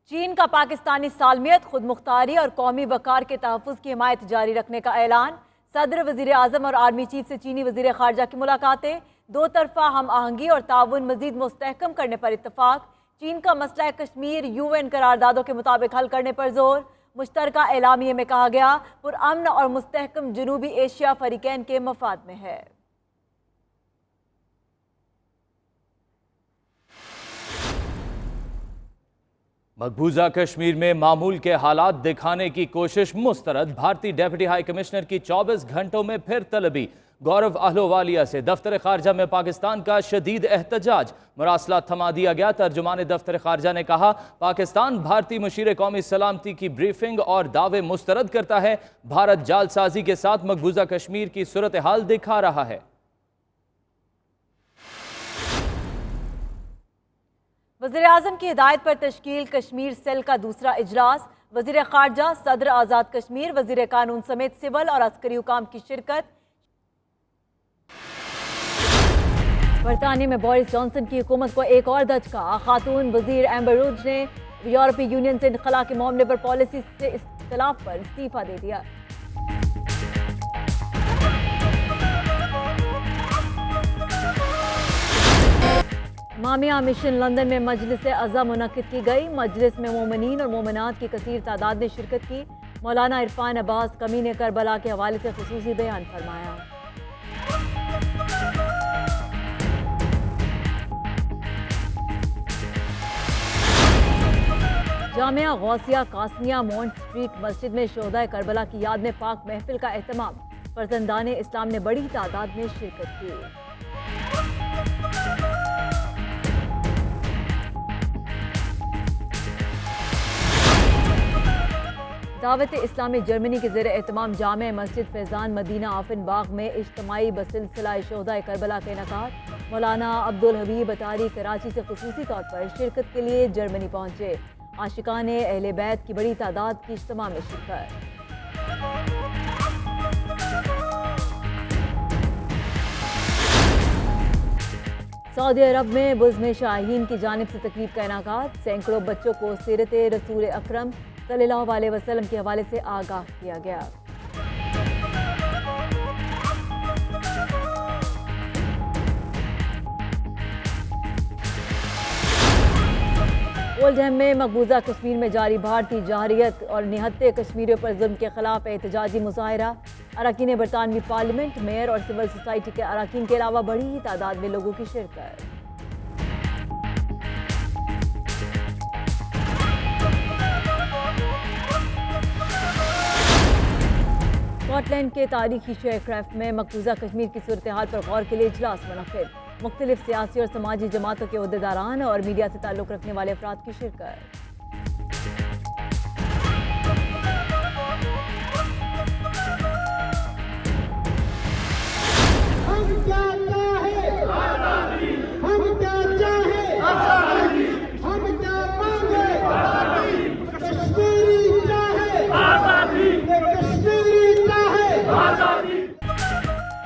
چین کا پاکستانی سالمیت، خود مختاری اور قومی وقار کے تحفظ کی حمایت جاری رکھنے کا اعلان۔ صدر، وزیر اعظم اور آرمی چیف سے چینی وزیر خارجہ کی ملاقاتیں۔ دو طرفہ ہم آہنگی اور تعاون مزید مستحکم کرنے پر اتفاق۔ چین کا مسئلہ کشمیر UN قراردادوں کے مطابق حل کرنے پر زور۔ مشترکہ اعلامیے میں کہا گیا پرامن اور مستحکم جنوبی ایشیا فریقین کے مفاد میں ہے۔ مقبوضہ کشمیر میں معمول کے حالات دکھانے کی کوشش مسترد۔ بھارتی ڈیپٹی ہائی کمشنر کی 24 گھنٹوں میں پھر طلبی۔ گورو اہلووالیہ سے دفتر خارجہ میں پاکستان کا شدید احتجاج۔ مراسلات تھما دیا گیا۔ ترجمان دفتر خارجہ نے کہا پاکستان بھارتی مشیر قومی سلامتی کی بریفنگ اور دعوے مسترد کرتا ہے۔ بھارت جال سازی کے ساتھ مقبوضہ کشمیر کی صورتحال دکھا رہا ہے۔ وزیر اعظم کی ہدایت پر تشکیل کشمیر سیل کا دوسرا اجلاس۔ وزیر خارجہ، صدر آزاد کشمیر، وزیر قانون سمیت سول اور عسکری حکام کی شرکت۔ برطانیہ میں بورس جانسن کی حکومت کو ایک اور دھچکا۔ خاتون وزیر ایمبر روڈ نے یورپی یونین سے انخلا کے معاملے پر پالیسی سے اختلاف پر استعفیٰ دے دیا۔ مامیہ مشن لندن میں مجلس عزا منعقد کی گئی۔ مجلس میں مومنین اور مومنات کی کثیر تعداد نے شرکت کی۔ مولانا عرفان عباس کمین کربلا کے حوالے سے خصوصی بیان فرمایا۔ جامعہ غوثیہ قاسمیہ مونٹ اسٹریٹ مسجد میں شہدائے کربلا کی یاد میں پاک محفل کا اہتمام۔ فرزندان اسلام نے بڑی تعداد میں شرکت کی۔ دعوت اسلامی جرمنی کے زیر اہتمام جامع مسجد فیضان مدینہ آفن باغ میں اجتماعی بسلسلہ شہدائے کربلا کا انعقاد۔ مولانا عبدالحبیب اتاری کراچی سے خصوصی طور پر شرکت کے لیے جرمنی پہنچے۔ عاشقان اہل بیت کی بڑی تعداد کی اجتماع میں شرکت۔ سعودی عرب میں بزم شاہین کی جانب سے تقریب کا انعقاد۔ سینکڑوں بچوں کو سیرت رسول اکرم صلی اللہ علیہ وسلم کے حوالے سے آگاہ کیا گیا۔ اولڈہم میں مقبوضہ کشمیر میں جاری بھارتی جارحیت اور نہتے کشمیریوں پر ظلم کے خلاف احتجاجی مظاہرہ۔ اراکین برطانوی پارلیمنٹ، میئر اور سول سوسائٹی کے اراکین کے علاوہ بڑی تعداد میں لوگوں کی شرکت۔ اسکاٹ لینڈ کے تاریخی شہر کرافٹ میں مقبوضہ کشمیر کی صورتحال پر غور کے لیے اجلاس منعقد۔ مختلف سیاسی اور سماجی جماعتوں کے عہدیداران اور میڈیا سے تعلق رکھنے والے افراد کی شرکت۔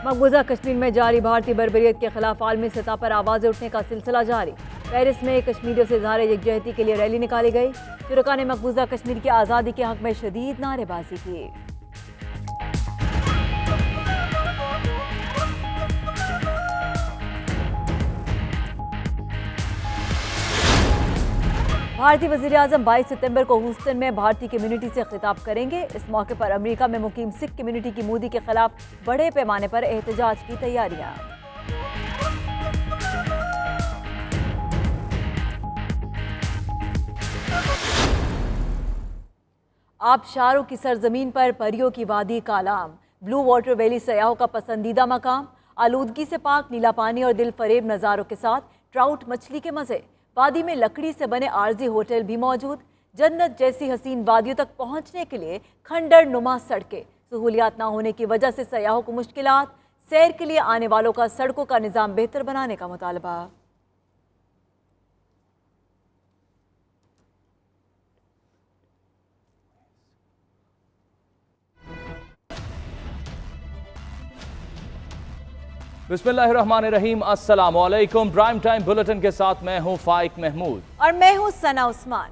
مقبوضہ کشمیر میں جاری بھارتی بربریت کے خلاف عالمی سطح پر آوازیں اٹھنے کا سلسلہ جاری۔ پیرس میں کشمیریوں سے اظہار یکجہتی کے لیے ریلی نکالی گئی۔ شرکاء نے مقبوضہ کشمیر کی آزادی کے حق میں شدید نعرے بازی کی۔ بھارتی وزیر اعظم 22 ستمبر کو ہیوسٹن میں بھارتی کمیونٹی سے خطاب کریں گے۔ اس موقع پر امریکہ میں مقیم سکھ کمیونٹی کی مودی کے خلاف بڑے پیمانے پر احتجاج کی تیاریاں۔ آبشاروں کی سرزمین پر پریوں کی وادی کالام۔ بلو واٹر ویلی سیاحوں کا پسندیدہ مقام۔ آلودگی سے پاک نیلا پانی اور دل فریب نظاروں کے ساتھ ٹراؤٹ مچھلی کے مزے۔ وادی میں لکڑی سے بنے عارضی ہوٹل بھی موجود۔ جنت جیسی حسین وادیوں تک پہنچنے کے لیے کھنڈر نما سڑکیں۔ سہولیات نہ ہونے کی وجہ سے سیاحوں کو مشکلات۔ سیر کے لیے آنے والوں کا سڑکوں کا نظام بہتر بنانے کا مطالبہ۔ بسم اللہ الرحمن الرحیم۔ السلام علیکم۔ پرائم ٹائم بلٹن کے ساتھ میں ہوں فائق محمود اور میں ہوں ثنا عثمان۔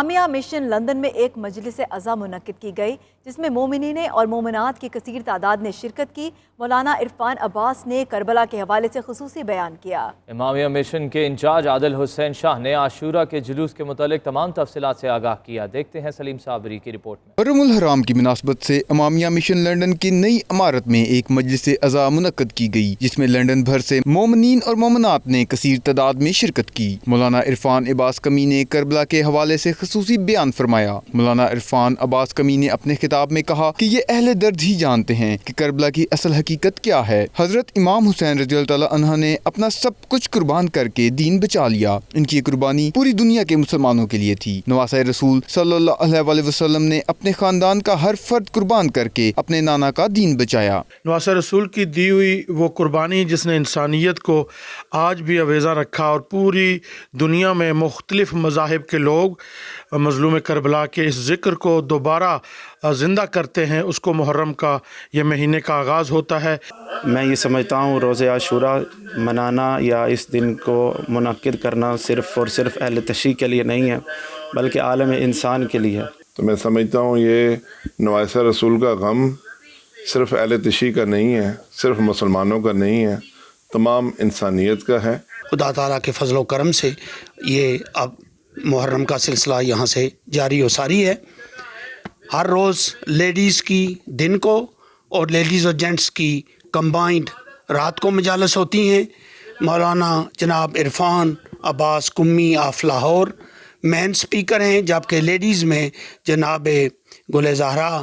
امامیہ مشن لندن میں ایک مجلس عزا منعقد کی گئی جس میں مومنین اور مومنات کی کثیر تعداد نے شرکت کی۔ مولانا عرفان عباس نے کربلا کے حوالے سے خصوصی بیان کیا۔ امامیہ مشن کے انچارج عادل حسین شاہ نے عاشورہ کے جلوس کے متعلق تمام تفصیلات سے آگاہ کیا۔ دیکھتے ہیں سلیم صابری کی رپورٹ میں۔ محرم الحرام کی مناسبت سے امامیہ مشن لندن کی نئی عمارت میں ایک مجلس عزا منعقد کی گئی جس میں لندن بھر سے مومنین اور مومنات نے کثیر تعداد میں شرکت کی۔ مولانا عرفان عباس کمی نے کربلا کے حوالے سے خصوصی بیان فرمایا۔ مولانا عرفان عباس کمی نے اپنے خطاب میں کہا کہ یہ اہل درد ہی جانتے ہیں کہ کربلا کی اصل حقیقت کیا ہے۔ حضرت امام حسین رضی اللہ تعالیٰ عنہ نے اپنا سب کچھ قربان کر کے دین بچا لیا۔ ان کی قربانی پوری دنیا کے مسلمانوں کے لیے تھی۔ نواسہ رسول صلی اللہ علیہ وآلہ وسلم نے اپنے خاندان کا ہر فرد قربان کر کے اپنے نانا کا دین بچایا۔ نواسہ رسول کی دی ہوئی وہ قربانی جس نے انسانیت کو آج بھی آویزاں رکھا اور پوری دنیا میں مختلف مذاہب کے لوگ مظلوم کربلا کے اس ذکر کو دوبارہ زندہ کرتے ہیں، اس کو محرم کا یہ مہینے کا آغاز ہوتا ہے۔ میں یہ سمجھتا ہوں روزہ عاشورہ منانا یا اس دن کو منعقد کرنا صرف اور صرف اہل تشیع کے لیے نہیں ہے بلکہ عالم انسان کے لیے ہے۔ تو میں سمجھتا ہوں یہ نواسہ رسول کا غم صرف اہل تشیع کا نہیں ہے، صرف مسلمانوں کا نہیں ہے، تمام انسانیت کا ہے۔ خدا تعالیٰ کے فضل و کرم سے یہ اب محرم کا سلسلہ یہاں سے جاری و ساری ہے۔ ہر روز لیڈیز کی دن کو اور لیڈیز اور جینٹس کی کمبائنڈ رات کو مجالس ہوتی ہیں۔ مولانا جناب عرفان عباس کمی آف لاہور مین سپیکر ہیں، جبکہ لیڈیز میں جناب گل زہرا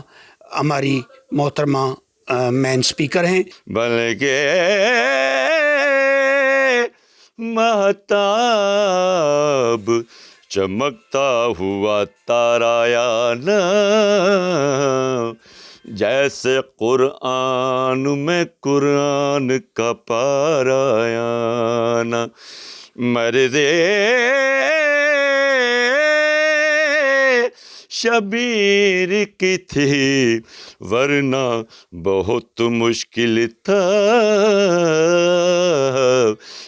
ہماری محترمہ مین سپیکر ہیں۔ بلکہ مہتاب چمکتا ہوا تارا یا نا، جیسے قرآن میں قرآن کا پارا نا، مرد شبیر کی تھی ورنہ بہت مشکل تھا،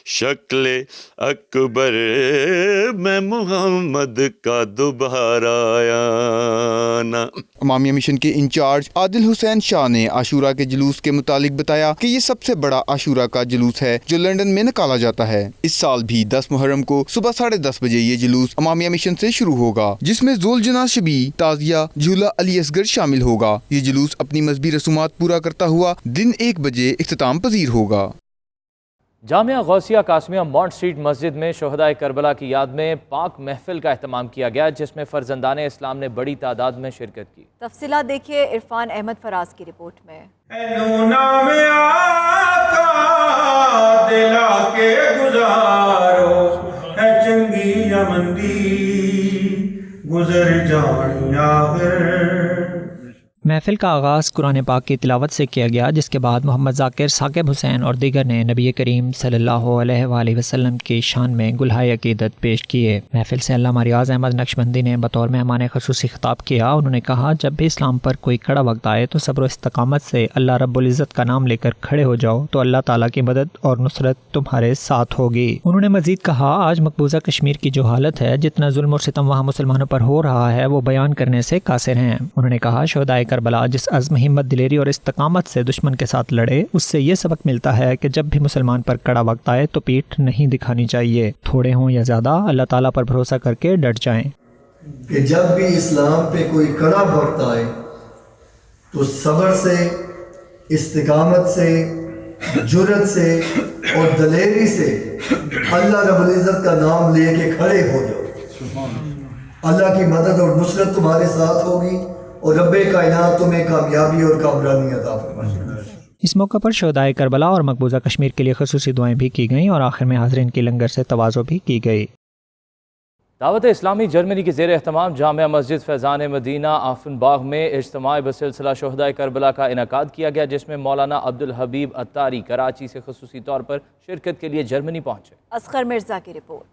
شکل اکبر میں محمد کا دوبارہ آنا۔ امامیہ مشن کے انچارج عادل حسین شاہ نے عاشورہ کے جلوس کے متعلق بتایا کہ یہ سب سے بڑا عاشورہ کا جلوس ہے جو لندن میں نکالا جاتا ہے۔ اس سال بھی 10 محرم کو صبح 10:30 بجے یہ جلوس امامیہ مشن سے شروع ہوگا جس میں ذوالجناح شبی، تعزیہ، جھولا علی اصغر شامل ہوگا۔ یہ جلوس اپنی مذہبی رسومات پورا کرتا ہوا دن 1 بجے اختتام پذیر ہوگا۔ جامعہ غوثیہ قاسمیہ مونٹ اسٹریٹ مسجد میں شہدائے کربلا کی یاد میں پاک محفل کا اہتمام کیا گیا جس میں فرزندان اسلام نے بڑی تعداد میں شرکت کی۔ تفصیلات دیکھیے عرفان احمد فراز کی رپورٹ میں۔ نام آقا دلا کے گزارو ہے چنگی یمندی گزر جانی آخر۔ محفل کا آغاز قرآن پاک کی تلاوت سے کیا گیا جس کے بعد محمد ذاکر، ثاقب حسین اور دیگر نے نبی کریم صلی اللہ علیہ وآلہ وسلم کی شان میں گلہائے عقیدت پیش کیے۔ محفل سے علامہ ریاض احمد نقشبندی نے بطور مہمان خصوصی خطاب کیا۔ انہوں نے کہا جب بھی اسلام پر کوئی کڑا وقت آئے تو صبر و استقامت سے اللہ رب العزت کا نام لے کر کھڑے ہو جاؤ تو اللہ تعالیٰ کی مدد اور نصرت تمہارے ساتھ ہوگی۔ انہوں نے مزید کہا آج مقبوضہ کشمیر کی جو حالت ہے، جتنا ظلم اور ستم وہاں مسلمانوں پر ہو رہا ہے وہ بیان کرنے سے قاصر ہیں۔ انہوں نے کہا شہدائے کربلا جس عزم، ہمت، دلیری اور استقامت سے دشمن کے ساتھ لڑے اس سے یہ سبق ملتا ہے کہ جب بھی مسلمان پر کڑا وقت آئے تو پیٹھ نہیں دکھانی چاہیے، تھوڑے ہوں یا زیادہ اللہ تعالیٰ پر بھروسہ کر کے ڈٹ جائیں۔ کہ جب بھی اسلام پہ کوئی کڑا وقت آئے تو صبر سے، استقامت سے، جرت سے اور دلیری سے اللہ رب العزت کا نام لے کے کھڑے ہو جاؤ۔ اللہ کی مدد اور نصرت تمہارے ساتھ ہوگی اور رب کائنات تمہیں کامیابی اور کامرانی عطا فرمائے گا۔ اس موقع پر شہدائے کربلا اور مقبوضہ کشمیر کے لیے خصوصی دعائیں بھی کی گئیں اور آخر میں حاضرین کی لنگر سے تواضع بھی کی گئی۔ دعوت اسلامی جرمنی کی زیر اہتمام جامعہ مسجد فیضان مدینہ آفن باغ میں اجتماع بسلسلہ شہدائے کربلا کا انعقاد کیا گیا جس میں مولانا عبدالحبیب عطاری کراچی سے خصوصی طور پر شرکت کے لیے جرمنی پہنچے۔ اصغر مرزا کی رپورٹ۔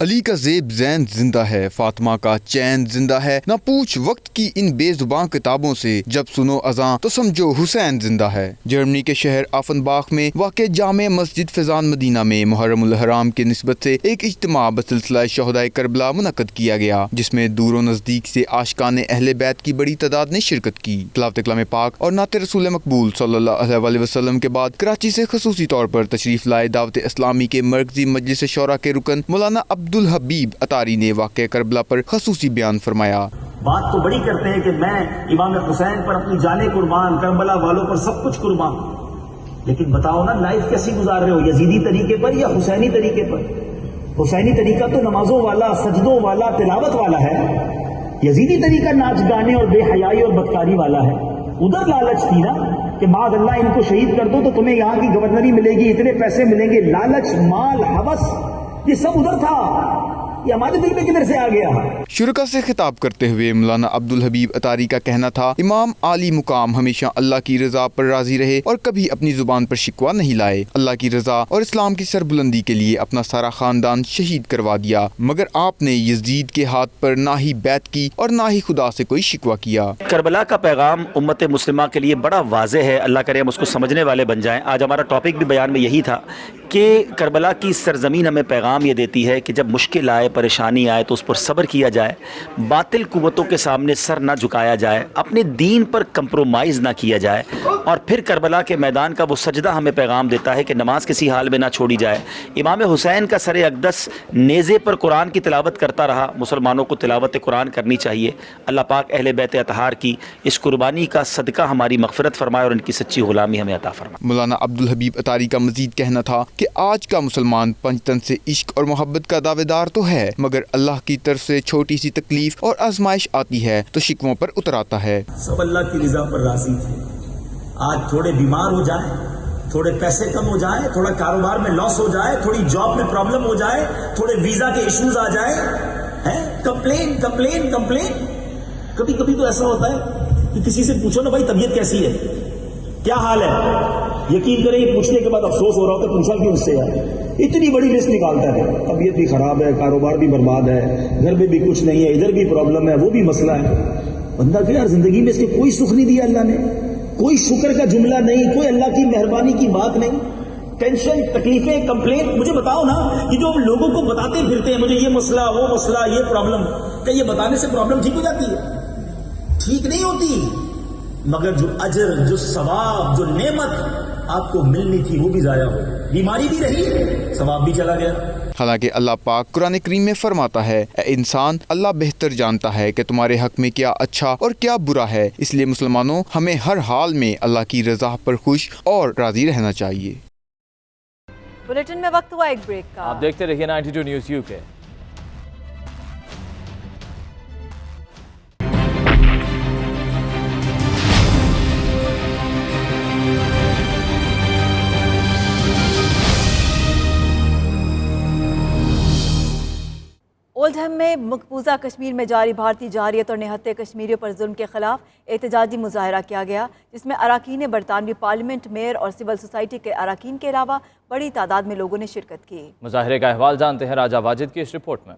علی کا زیب زین زندہ ہے، فاطمہ کا چین زندہ ہے، نہ پوچھ وقت کی ان بے زباں کتابوں سے، جب سنو اذان تو سمجھو حسین زندہ ہے۔ جرمنی کے شہر آفنباخ میں واقع جامع مسجد فیضان مدینہ میں محرم الحرام کے نسبت سے ایک اجتماع بسلسلہ شہدائے کربلا منعقد کیا گیا، جس میں دور و نزدیک سے عاشقان اہل بیت کی بڑی تعداد نے شرکت کی۔ تلاوت کلام پاک اور نعت رسول مقبول صلی اللہ علیہ وسلم کے بعد کراچی سے خصوصی طور پر تشریف لائے دعوت اسلامی کے مرکزی مجلس شورا کے رکن مولانا عبدالحبیب اتاری نے واقع کربلا پر خصوصی بیان فرمایا۔ بات تو بڑی کرتے ہیں کہ میں امام حسین پر اپنی جانیں قربان، کربلا والوں پر سب کچھ قربان، لیکن بتاؤ نا لائف کیسی گزار رہے ہو، یزیدی طریقے پر یا حسینی طریقے پر؟ حسینی طریقہ تو نمازوں والا، سجدوں والا، تلاوت والا ہے، یزیدی طریقہ ناچ گانے اور بے حیائی اور بدکاری والا ہے۔ ادھر لالچ تھی نا کہ معاذ اللہ ان کو شہید کر دو تو تمہیں یہاں کی گورنری ملے گی، اتنے پیسے ملیں گے، لالچ، مال، ہوس، یہ سب ادھر تھا، یہ ہمارے دل میں کدھر سے آ گیا؟ شرکا سے خطاب کرتے ہوئے مولانا عبدالحبیب اتاری کا کہنا تھا، امام عالی مقام ہمیشہ اللہ کی رضا پر راضی رہے اور کبھی اپنی زبان پر شکوہ نہیں لائے۔ اللہ کی رضا اور اسلام کی سربلندی کے لیے اپنا سارا خاندان شہید کروا دیا، مگر آپ نے یزید کے ہاتھ پر نہ ہی بیعت کی اور نہ ہی خدا سے کوئی شکوہ کیا۔ کربلا کا پیغام امت مسلمہ کے لیے بڑا واضح ہے، اللہ کرے ہم اس کو سمجھنے والے بن جائیں۔ آج ہمارا ٹاپک بھی بیان میں یہی تھا کہ کربلا کی سرزمین ہمیں پیغام یہ دیتی ہے کہ جب مشکل آئے، پریشانی آئے تو اس پر صبر کیا جائے، باطل قوتوں کے سامنے سر نہ جھکایا جائے، اپنے دین پر کمپرومائز نہ کیا جائے، اور پھر کربلا کے میدان کا وہ سجدہ ہمیں پیغام دیتا ہے کہ نماز کسی حال میں نہ چھوڑی جائے۔ امام حسین کا سر اقدس نیزے پر قرآن کی تلاوت کرتا رہا، مسلمانوں کو تلاوت قرآن کرنی چاہیے۔ اللہ پاک اہل بیت اطہار کی اس قربانی کا صدقہ ہماری مغفرت فرمائے اور ان کی سچی غلامی ہمیں عطا فرمائے۔ مولانا عبدالحبیب اتاری کا مزید کہنا تھا کہ آج کا مسلمان پنجتن سے عشق اور محبت کا دعوے دار تو ہے، مگر اللہ کی طرف سے چھوٹی سی تکلیف اور آزمائش آتی ہے تو شکووں پر اتر آتا ہے۔ سب اللہ کی رضا پر راضی تھے، آج تھوڑے بیمار ہو جائیں، تھوڑے پیسے کم ہو جائیں، تھوڑا کاروبار میں لاس ہو جائے، تھوڑی جاب میں پرابلم ہو جائے، تھوڑے ویزا کے ایشوز آ جائیں، کمپلین کمپلین کمپلین۔ کبھی کبھی تو ایسا ہوتا ہے کہ کسی سے پوچھو نا بھائی طبیعت کیسی ہے، کیا حال ہے، یقین کریں یہ پوچھنے کے بعد افسوس ہو رہا ہوتا ہے پوچھا کیوں اس سے ہے، اتنی بڑی لسٹ نکالتا ہے، طبیعت بھی خراب ہے، کاروبار بھی برباد ہے، گھر میں بھی کچھ نہیں ہے، ادھر بھی پرابلم ہے، وہ بھی مسئلہ ہے۔ بندہ کہ یار زندگی میں اس کے کوئی سکھ نہیں دیا اللہ نے، کوئی شکر کا جملہ نہیں، کوئی اللہ کی مہربانی کی بات نہیں، ٹینشن، تکلیفیں، کمپلین۔ مجھے بتاؤ نا کہ جو لوگوں کو بتاتے پھرتے ہیں مجھے یہ مسئلہ، وہ مسئلہ، یہ پرابلم، کہ یہ بتانے سے پرابلم ٹھیک ہو جاتی ہے؟ ٹھیک نہیں ہوتی، مگر جو اجر، جو ثواب، جو نعمت آپ کو ملنی تھی وہ بھی ضائع ہو، بیماری بھی رہی، ثواب بھی چلا گیا۔ حالانکہ اللہ پاک قرآن کریم میں فرماتا ہے، اے انسان، اللہ بہتر جانتا ہے کہ تمہارے حق میں کیا اچھا اور کیا برا ہے، اس لیے مسلمانوں ہمیں ہر حال میں اللہ کی رضا پر خوش اور راضی رہنا چاہیے۔ بلیٹن میں وقت ہوا ایک بریک کا۔ آپ دیکھتے رہیے 92 نیوز UK۔ اولڈہم میں مقبوضہ کشمیر میں جاری بھارتی جارحیت اور نہتے کشمیریوں پر ظلم کے خلاف احتجاجی مظاہرہ کیا گیا، جس میں اراکین برطانوی پارلیمنٹ، میئر اور سول سوسائٹی کے اراکین کے علاوہ بڑی تعداد میں لوگوں نے شرکت کی۔ مظاہرے کا احوال جانتے ہیں راجہ واجد کی اس رپورٹ میں۔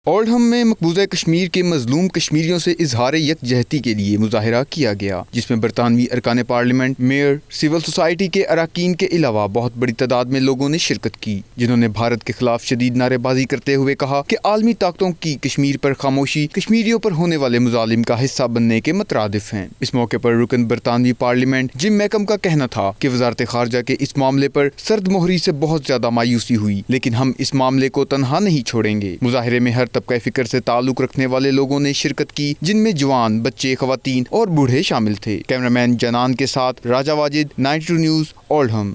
اولڈہم میں مقبوضہ کشمیر کے مظلوم کشمیریوں سے اظہار یکجہتی کے لیے مظاہرہ کیا گیا، جس میں برطانوی ارکان پارلیمنٹ، میئر، سول سوسائٹی کے اراکین کے علاوہ بہت بڑی تعداد میں لوگوں نے شرکت کی، جنہوں نے بھارت کے خلاف شدید نعرے بازی کرتے ہوئے کہا کہ عالمی طاقتوں کی کشمیر پر خاموشی کشمیریوں پر ہونے والے مظالم کا حصہ بننے کے مترادف ہیں۔ اس موقع پر رکن برطانوی پارلیمنٹ جم میکم کا کہنا تھا کہ وزارت خارجہ کے اس معاملے پر سرد مہری سے بہت زیادہ مایوسی ہوئی، لیکن ہم اس معاملے کو تنہا نہیں چھوڑیں گے۔ مظاہرے میں ہر طبقہ فکر سے تعلق رکھنے والے لوگوں نے شرکت کی، جن میں جوان، بچے، خواتین اور بوڑھے شامل تھے۔ کیمرامین جنان کے ساتھ راجہ واجد، 92 نیوز، اولڈہم۔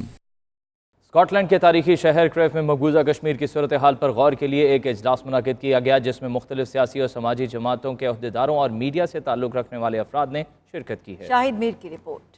اسکاٹ لینڈ کے تاریخی شہر کریف میں مقبوضہ کشمیر کی صورتحال پر غور کے لیے ایک اجلاس منعقد کیا گیا، جس میں مختلف سیاسی اور سماجی جماعتوں کے عہدیداروں اور میڈیا سے تعلق رکھنے والے افراد نے شرکت کی ہے۔ شاہد میر کی رپورٹ۔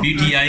PTI,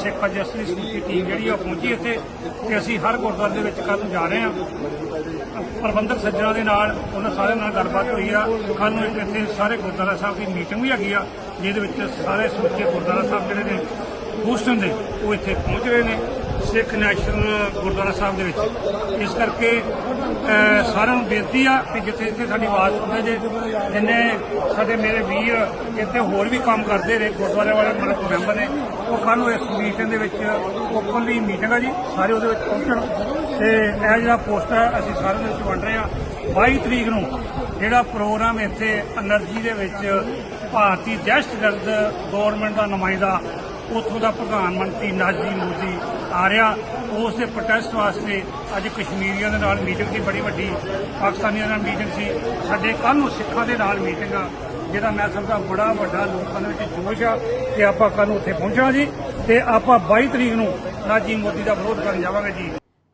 ਸਿੱਖ ਜਸਟਿਸ ਦੀ ਟੀਮ ਜਿਹੜੀ ਉਹ ਪਹੁੰਚੀ ਇੱਥੇ ਤੇ ਅਸੀਂ ਹਰ ਗੁਰਦੁਆਰੇ ਦੇ ਵਿੱਚ ਕੱਲ ਨੂੰ ਜਾ ਰਹੇ ਹਾਂ। ਪ੍ਰਬੰਧਕ ਸੱਜਣਾ ਦੇ ਨਾਲ ਉਹਨਾਂ ਸਾਰਿਆਂ ਨਾਲ ਗੱਲਬਾਤ ਹੋਈ ਆ। ਕੱਲ ਨੂੰ ਇੱਥੇ ਸਾਰੇ ਗੁਰਦੁਆਰਾ ਸਾਹਿਬ ਦੀ ਮੀਟਿੰਗ ਵੀ ਹੈਗੀ ਆ, ਜਿਹਦੇ ਵਿੱਚ ਸਾਰੇ ਸਮੁੱਚੇ ਗੁਰਦੁਆਰਾ ਸਾਹਿਬ ਜਿਹੜੇ ਨੇ ਹੋਸਟਨ ਦੇ ਉਹ ਇੱਥੇ ਪਹੁੰਚ ਰਹੇ ਨੇ ਸਿੱਖ ਨੈਸ਼ਨਲ ਗੁਰਦੁਆਰਾ ਸਾਹਿਬ ਦੇ ਵਿੱਚ। ਇਸ ਕਰਕੇ ਸਾਰਿਆਂ ਨੂੰ ਬੇਨਤੀ ਆ ਕਿ ਜਿੱਥੇ ਜਿੱਥੇ ਸਾਡੀ ਆਵਾਜ਼ ਸੁਣਦੇ ਜੇ, ਜਿੰਨੇ ਸਾਡੇ ਮੇਰੇ ਵੀਰ ਇੱਥੇ ਹੋਰ ਵੀ ਕੰਮ ਕਰਦੇ ਨੇ ਗੁਰਦੁਆਰੇ ਵਾਲੇ ਮੈਂਬਰ ਨੇ, ਉਹ ਕੱਲ੍ਹ ਨੂੰ ਇਸ ਮੀਟਿੰਗ ਦੇ ਵਿੱਚ ਓਪਨਲੀ ਮੀਟਿੰਗ ਆ ਜੀ, ਸਾਰੇ ਉਹਦੇ ਵਿੱਚ ਪਹੁੰਚਣ। ਤੇ ਇਹ ਜਿਹੜਾ ਪੋਸਟਰ ਅਸੀਂ ਸਾਰਿਆਂ ਦੇ ਵਿੱਚ ਵੰਡ ਰਹੇ ਹਾਂ। 22 ਤਰੀਕ ਨੂੰ ਜਿਹੜਾ ਪ੍ਰੋਗਰਾਮ ਇੱਥੇ એનર્ਜੀ ਦੇ ਵਿੱਚ ਭਾਰਤੀ ਦਹਿਸ਼ਤਗਰਦ ਗੌਰਮੈਂਟ ਦਾ ਨੁਮਾਇੰਦਾ, ਉੱਥੋਂ ਦਾ ਪ੍ਰਧਾਨ ਮੰਤਰੀ ਨਾਜੀ ਮੋਦੀ ਆ ਰਿਹਾ, ਉਸ ਦੇ ਪ੍ਰੋਟੈਸਟ ਵਾਸਤੇ ਅੱਜ ਕਸ਼ਮੀਰੀਆਂ ਦੇ ਨਾਲ ਮੀਟਿੰਗ ਸੀ, ਬੜੀ ਵੱਡੀ ਪਾਕਿਸਤਾਨੀਆਂ ਨਾਲ ਮੀਟਿੰਗ ਸੀ। ਸਾਡੇ ਕੱਲ੍ਹ ਨੂੰ ਸਿੱਖਾਂ ਦੇ ਨਾਲ ਮੀਟਿੰਗ ਆ, ਜਿਹਦਾ ਮੈਂ ਸਮਝਦਾ ਬੜਾ ਵੱਡਾ ਲੋਕਾਂ ਦੇ ਵਿੱਚ ਜੋਸ਼ ਆ ਕਿ ਆਪਾਂ ਕੱਲ੍ਹ ਨੂੰ ਉੱਥੇ ਪਹੁੰਚਣਾ ਜੀ ਤੇ ਆਪਾਂ 22 ਤਰੀਕ ਨੂੰ ਨਾਜੀ ਮੋਦੀ ਦਾ ਵਿਰੋਧ ਕਰਨ ਜਾਵਾਂਗੇ ਜੀ।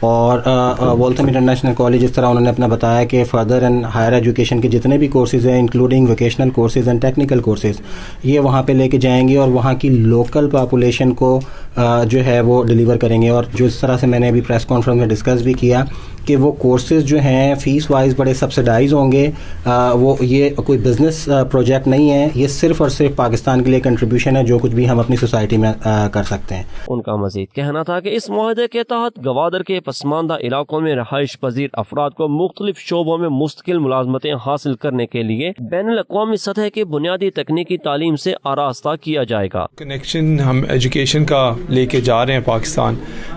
اور والتھم انٹرنیشنل کالج جس طرح انہوں نے اپنا بتایا کہ فردر اینڈ ہائر ایجوکیشن کے جتنے بھی کورسز ہیں including vocational courses and technical courses یہ وہاں پہ لے کے جائیں گے اور وہاں کی لوکل پاپولیشن کو جو ہے وہ ڈلیور کریں گے. اور جو اس طرح سے میں نے ابھی پریس کانفرنس میں ڈسکس بھی کیا کہ وہ کورسز جو ہیں فیس وائز بڑے سبسڈائز ہوں گے. وہ یہ کوئی بزنس پروجیکٹ نہیں ہے, یہ صرف اور صرف پاکستان کے لیے کنٹریبیوشن ہے جو کچھ بھی ہم اپنی سوسائٹی میں کر سکتے ہیں. ان کا مزید کہنا تھا کہ اس معاہدے کے تحت گوادر کے پسماندہ علاقوں میں رہائش پذیر افراد کو مختلف شعبوں میں مستقل ملازمتیں حاصل کرنے کے لیے بین الاقوامی سطح کی بنیادی تکنیکی تعلیم سے آراستہ کیا جائے گا. کنیکشن ہم ایجوکیشن کا لے کے جا رہے ہیں پاکستان.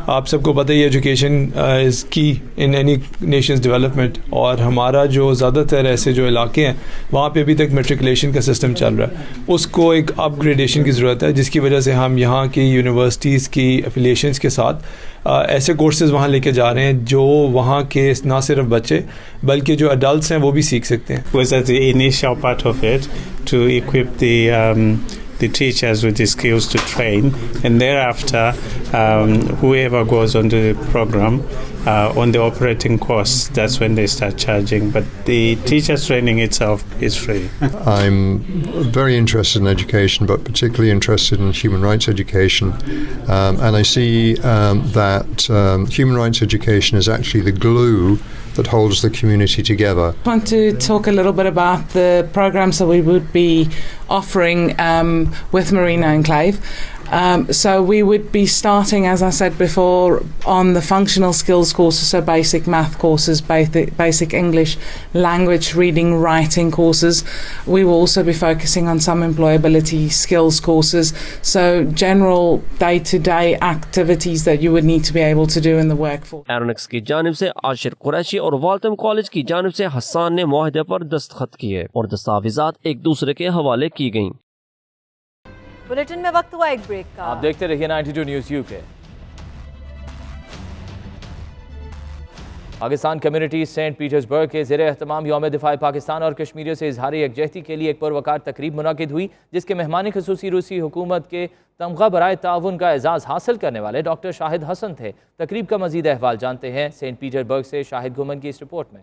آپ سب کو پتہ ہی ایجوکیشن از کی ان اینی نیشنز ڈیولپمنٹ, اور ہمارا جو زیادہ تر ایسے جو علاقے ہیں وہاں پہ ابھی تک میٹریکولیشن کا سسٹم چل رہا ہے. اس کو ایک اپ گریڈیشن کی ضرورت ہے, جس کی وجہ سے ہم یہاں کی یونیورسٹیز کی افیلیشنز کے ساتھ ایسے کورسز وہاں لے کے جا رہے ہیں جو وہاں کے نہ صرف بچے بلکہ جو ایڈلٹس ہیں وہ بھی سیکھ سکتے ہیں. Was at the initial part of it to equip the teachers with the skills to train, and thereafter whoever goes onto the program on the operating costs, that's when they start charging, but the teachers training itself is free. I'm very interested in education, but particularly interested in human rights education, and I see that human rights education is actually the glue that holds the community together. I want to talk a little bit about the programs that we would be offering with Marina Enclave. So we would be starting, as I said before, on the functional skills courses, so basic math courses, basic English language reading, writing courses. We will also be focusing on some employability skills courses, so general day-to-day activities that you would need to be able to do in the workforce. ایرونکس کی جانب سے عاشر قریشی اور والتم college کی جانب سے حسان نے معاہدے پر دستخط کیے اور دستاویزات ایک دوسرے کے حوالے کی گئیں. بلیٹن میں وقت ہوا ایک بریک کا. آپ دیکھتے رہیے 92 نیوز یو کے. پاکستان کمیونٹی سینٹ پیٹرزبرگ کے زیر اہتمام یوم دفاع پاکستان اور کشمیریوں سے اظہار یکجہتی کے لیے ایک پروقار تقریب منعقد ہوئی, جس کے مہمان خصوصی روسی حکومت کے تمغہ برائے تعاون کا اعزاز حاصل کرنے والے ڈاکٹر شاہد حسن تھے. تقریب کا مزید احوال جانتے ہیں سینٹ پیٹرزبرگ سے شاہد گھومن کی اس رپورٹ میں.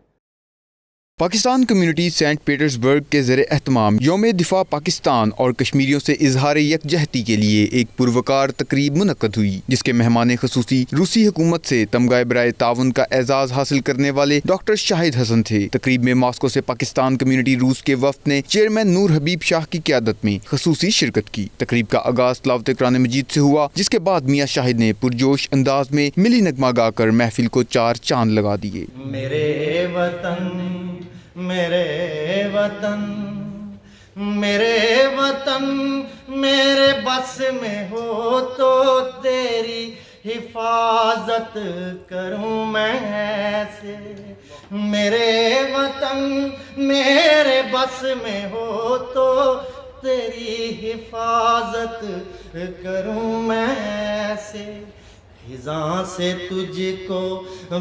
پاکستان کمیونٹی سینٹ پیٹرزبرگ کے زیر اہتمام یوم دفاع پاکستان اور کشمیریوں سے اظہار یکجہتی کے لیے ایک پروقار تقریب منعقد ہوئی, جس کے مہمان خصوصی روسی حکومت سے تمغہ برائے تعاون کا اعزاز حاصل کرنے والے ڈاکٹر شاہد حسن تھے. تقریب میں ماسکو سے پاکستان کمیونٹی روس کے وفد نے چیئرمین نور حبیب شاہ کی قیادت میں خصوصی شرکت کی. تقریب کا آغاز تلاوت قرآن مجید سے ہوا, جس کے بعد میاں شاہد نے پرجوش انداز میں ملی نغمہ گا کر محفل کو 4 چاند لگا دیے. میرے وطن میرے وطن میرے وطن میرے بس میں ہو تو تیری حفاظت کروں میں ایسے. میرے وطن میرے بس میں ہو تو تیری حفاظت کروں میں ایسے. خزاں سے تجھ کو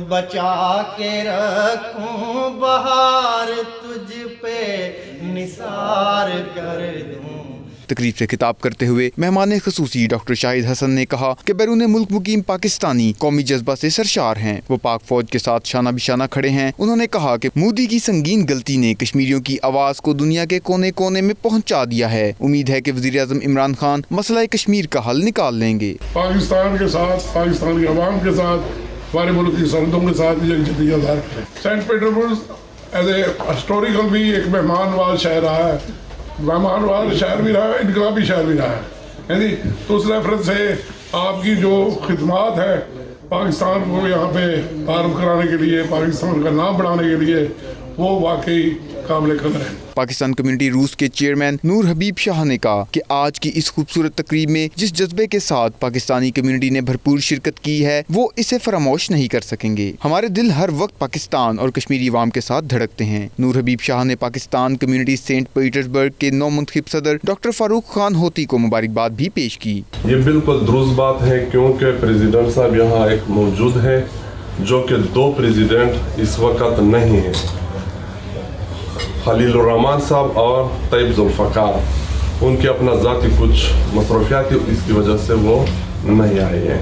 بچا کے رکھوں, بہار تجھ پہ نثار کر دوں. تقریب سے خطاب کرتے ہوئے مہمان خصوصی ڈاکٹر شاہد حسن نے کہا کہ بیرون ملک مقیم پاکستانی قومی جذبہ سے سرشار ہیں. وہ پاک فوج کے ساتھ شانہ بشانہ کھڑے ہیں. انہوں نے کہا کہ مودی کی سنگین غلطی نے کشمیریوں کی آواز کو دنیا کے کونے کونے میں پہنچا دیا ہے. امید ہے کہ وزیر اعظم عمران خان مسئلہ کشمیر کا حل نکال لیں گے. پاکستان کے ساتھ, پاکستان کے عوام کے ساتھ, ہمارے ملک کی سرحدوں کے ساتھ یکجہتی کا اظہار ہے. Saint Petersburg as a historical بھی ایک مہمان نواز شہر رہا ہے, مہمان نواز شہر بھی رہا ہے, انقلابی شہر بھی رہا ہے. تو اس ریفرنس سے آپ کی جو خدمات ہے پاکستان کو یہاں پہ تعارف کرانے کے لیے, پاکستان کا نام بڑھانے کے لیے, وہ واقعی قابل قدر ہے. پاکستان کمیونٹی روس کے چیئرمین نور حبیب شاہ نے کہا کہ آج کی اس خوبصورت تقریب میں جس جذبے کے ساتھ پاکستانی کمیونٹی نے بھرپور شرکت کی ہے وہ اسے فراموش نہیں کر سکیں گے. ہمارے دل ہر وقت پاکستان اور کشمیری عوام کے ساتھ دھڑکتے ہیں. نور حبیب شاہ نے پاکستان کمیونٹی سینٹ پیٹرزبرگ کے نو منتخب صدر ڈاکٹر فاروق خان ہوتی کو مبارکباد بھی پیش کی. یہ بالکل درست بات ہے, کیونکہ پریزیڈنٹ صاحب یہاں ایک موجود ہے جو کہ 2 پریزیڈنٹ اس وقت نہیں ہیں, خلیل الرحمان صاحب اور طیب ذوالفقار. ان کے اپنا ذاتی کچھ مصروفیات کی اس کی وجہ سے وہ نہیں آئے ہیں.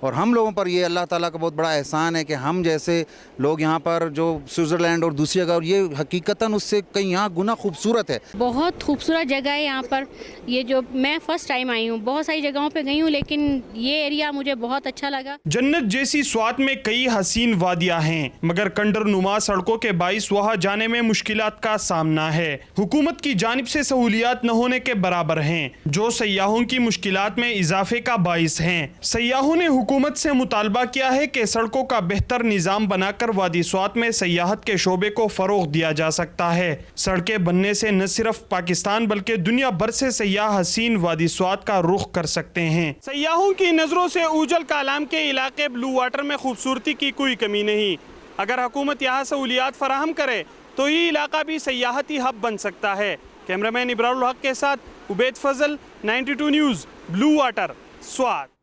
اور ہم لوگوں پر یہ اللہ تعالیٰ کا بہت بڑا احسان ہے کہ ہم جیسے لوگ یہاں پر جو سوئٹزرلینڈ اور دوسری جگہ، یہ حقیقتاً اس سے کئی یہاں گنا خوبصورت ہے. بہت خوبصورت جگہ ہے یہاں پر. یہ جو میں فرسٹ ٹائم آئی ہوں، بہت ساری جگہوں پہ گئی ہوں لیکن یہ ایریا مجھے بہت اچھا لگا. جنت جیسی سوات میں کئی حسین وادیاں ہیں مگر کنڈر نما سڑکوں کے باعث وہاں جانے میں مشکلات کا سامنا ہے. حکومت کی جانب سے سہولیات نہ ہونے کے برابر ہیں جو سیاحوں کی مشکلات میں اضافے کا باعث ہیں. سیاحوں نے حکومت سے مطالبہ کیا ہے کہ سڑکوں کا بہتر نظام بنا کر وادی سوات میں سیاحت کے شعبے کو فروغ دیا جا سکتا ہے. سڑکیں بننے سے نہ صرف پاکستان بلکہ دنیا بھر سے سیاح حسین وادی سوات کا رخ کر سکتے ہیں. سیاحوں کی نظروں سے اوجل کالام کے علاقے بلو واٹر میں خوبصورتی کی کوئی کمی نہیں. اگر حکومت یہاں سہولیات فراہم کرے تو یہ علاقہ بھی سیاحتی ہب بن سکتا ہے. کیمرامین ابرار الحق کے ساتھ عبید فضل، 92 نیوز، بلو واٹر، سوات.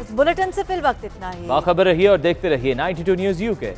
اس بلیٹن سے فی الوقت اتنا ہی. باخبر رہیے اور دیکھتے رہیے 92 نیوز UK.